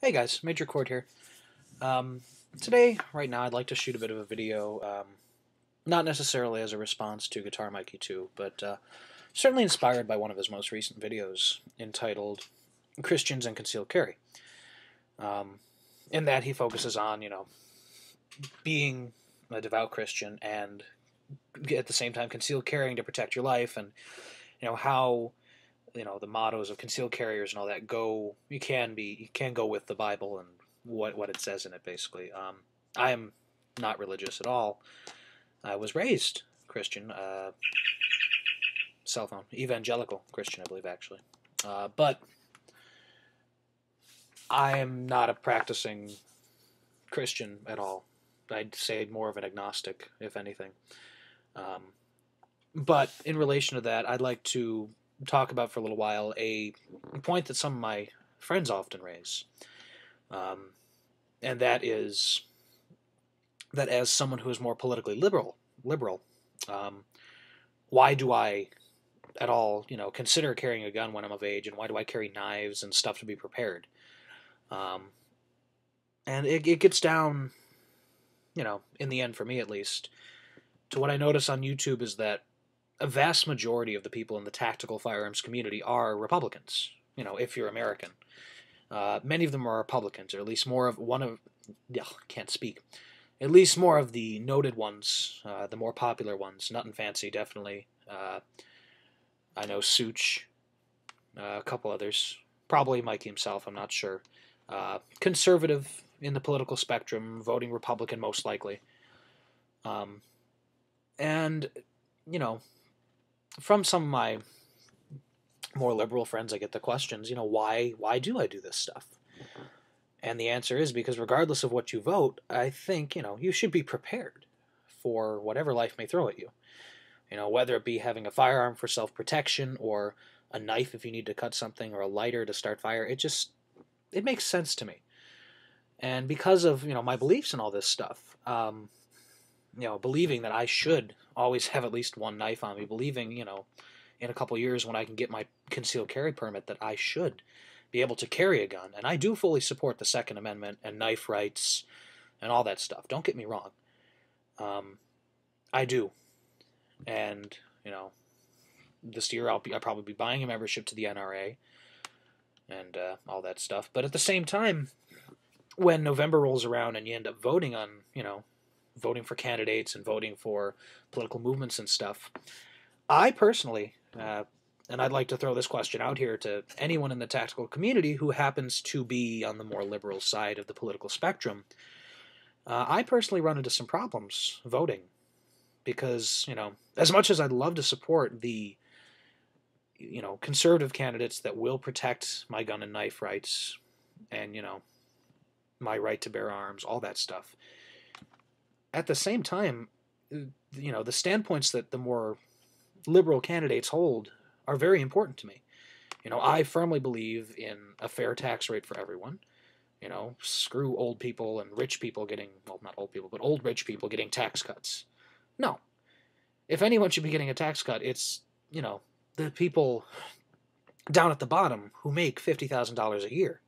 Hey guys, Major Chord here. Um, Today, right now, I'd like to shoot a bit of a video, not necessarily as a response to Guitar Mikey 2, but certainly inspired by one of his most recent videos entitled Christians and Concealed Carry. Um, in that, he focuses on, being a devout Christian and at the same time concealed carrying to protect your life, and, how the mottos of concealed carriers and all that go. You can go with the Bible and what it says in it, basically. I am not religious at all. I was raised Christian, cell phone, evangelical Christian, I believe, actually. But I am not a practicing Christian at all. I'd say more of an agnostic, if anything. Um, but in relation to that, I'd like to talk about for a little while a point that some of my friends often raise, um, and that is that as someone who is more politically liberal, um, why do I at all, consider carrying a gun when I'm of age, and why do I carry knives and stuff to be prepared? Um, and it gets down, in the end, for me at least, to what I notice on YouTube is that a vast majority of the people in the tactical firearms community are Republicans. If you're American, many of them are Republicans, or at least more of one of. Yeah, can't speak. At least more of the noted ones, the more popular ones. Nut and Fancy, definitely. I know Such, a couple others. Probably Mikey himself, I'm not sure. Conservative in the political spectrum, voting Republican most likely. Um, and, you know, from some of my more liberal friends, I get the questions, why do I do this stuff? And the answer is because regardless of what you vote, I think, you should be prepared for whatever life may throw at you. Whether it be having a firearm for self-protection or a knife if you need to cut something or a lighter to start fire, it makes sense to me. And because of, my beliefs and all this stuff, believing that I should always have at least one knife on me, believing, in a couple years when I can get my concealed carry permit that I should be able to carry a gun. And I do fully support the Second Amendment and knife rights and all that stuff. Don't get me wrong. I do. And, this year I'll probably be buying a membership to the NRA and all that stuff. But at the same time, when November rolls around and you end up voting on, voting for candidates and voting for political movements and stuff, I personally, and I'd like to throw this question out here to anyone in the tactical community who happens to be on the more liberal side of the political spectrum, I personally run into some problems voting because, as much as I'd love to support the, conservative candidates that will protect my gun and knife rights and, my right to bear arms, all that stuff, at the same time, the standpoints that the more liberal candidates hold are very important to me. I firmly believe in a fair tax rate for everyone. Screw old people and rich people getting, well, not old people, but old rich people getting tax cuts. No. If anyone should be getting a tax cut, it's, the people down at the bottom who make $50,000 a year.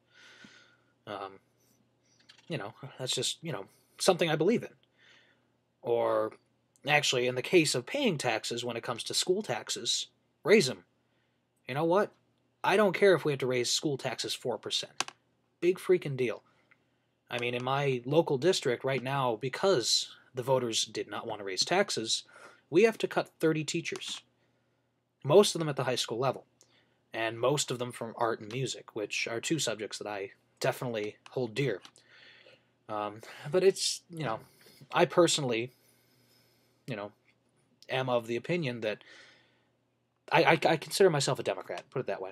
Um, that's just, something I believe in. Or actually, in the case of paying taxes, when it comes to school taxes, raise them. You know what? I don't care if we have to raise school taxes 4%. Big freaking deal. I mean, in my local district right now, because the voters did not want to raise taxes, we have to cut 30 teachers. Most of them at the high school level. And most of them from art and music, which are two subjects that I definitely hold dear. But it's, I personally, am of the opinion that I consider myself a Democrat, put it that way.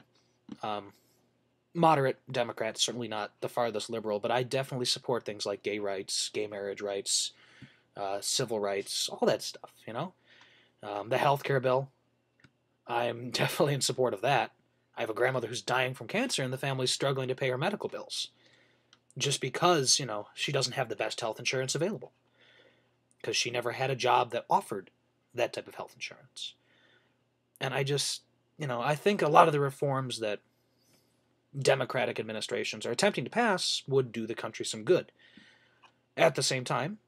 Moderate Democrat, certainly not the farthest liberal, but I definitely support things like gay rights, gay marriage rights, civil rights, all that stuff, the healthcare bill, I'm definitely in support of that. I have a grandmother who's dying from cancer and the family's struggling to pay her medical bills just because, she doesn't have the best health insurance available because she never had a job that offered that type of health insurance. And I just, I think a lot of the reforms that Democratic administrations are attempting to pass would do the country some good. At the same time,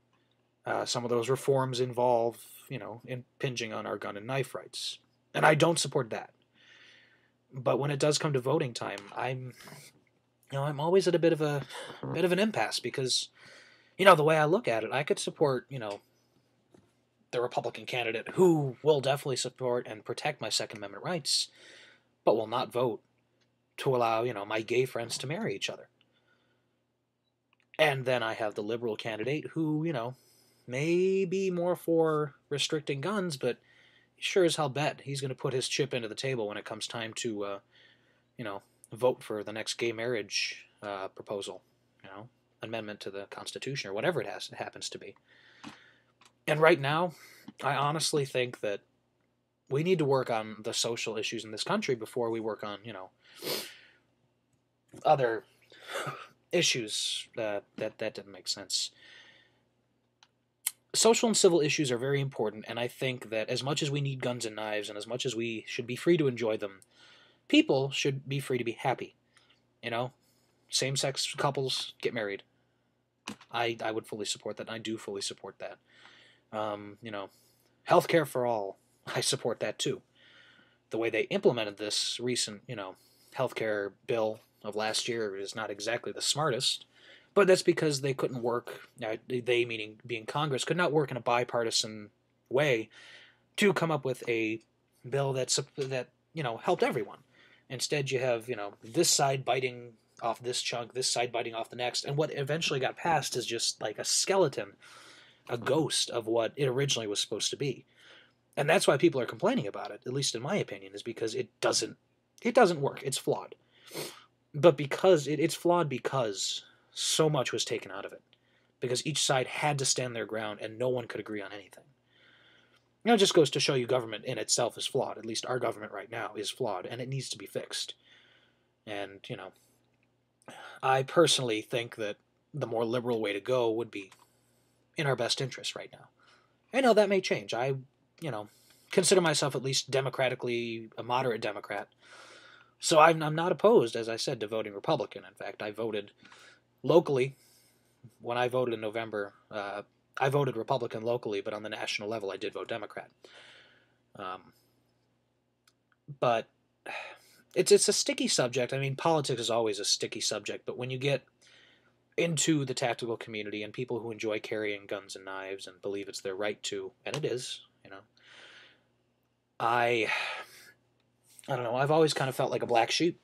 some of those reforms involve, impinging on our gun and knife rights. And I don't support that. But when it does come to voting time, I'm always at a bit of an impasse because, the way I look at it, I could support, the Republican candidate who will definitely support and protect my Second Amendment rights, but will not vote to allow, my gay friends to marry each other. And then I have the liberal candidate who, may be more for restricting guns, but sure as hell bet he's going to put his chip into the table when it comes time to, vote for the next gay marriage proposal, amendment to the Constitution or whatever it happens to be. And right now, I honestly think that we need to work on the social issues in this country before we work on, other issues that didn't make sense. Social and civil issues are very important, and I think that as much as we need guns and knives, and as much as we should be free to enjoy them, people should be free to be happy. Same-sex couples get married. I would fully support that, and I do fully support that. Healthcare for all, I support that too. The way they implemented this recent, healthcare bill of last year is not exactly the smartest, but that's because they couldn't work, they meaning being Congress, could not work in a bipartisan way to come up with a bill that helped everyone. Instead, you have, this side biting off this chunk, this side biting off the next, and what eventually got passed is just like a skeleton, a ghost of what it originally was supposed to be. And that's why people are complaining about it, at least in my opinion, is because it doesn't work. It's flawed. But because it's flawed because so much was taken out of it. Because each side had to stand their ground and no one could agree on anything. It just goes to show you government in itself is flawed. At least our government right now is flawed, and it needs to be fixed. And, I personally think that the more liberal way to go would be in our best interest right now. I know that may change. I, consider myself at least democratically a moderate Democrat. So I'm not opposed, as I said, to voting Republican. In fact, I voted locally. When I voted in November, I voted Republican locally, but on the national level, I did vote Democrat. But it's a sticky subject. I mean, politics is always a sticky subject, but when you get into the tactical community and people who enjoy carrying guns and knives and believe it's their right to, and it is, I don't know, I've always kind of felt like a black sheep,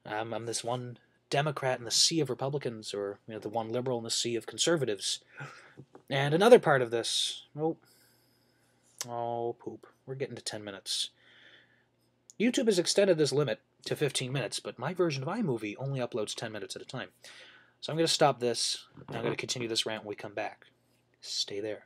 I'm this one Democrat in the sea of Republicans, or, the one liberal in the sea of conservatives. And another part of this, poop, we're getting to 10 minutes. YouTube has extended this limit to 15 minutes, but my version of iMovie only uploads 10 minutes at a time. So I'm going to stop this, and I'm going to continue this rant when we come back. Stay there.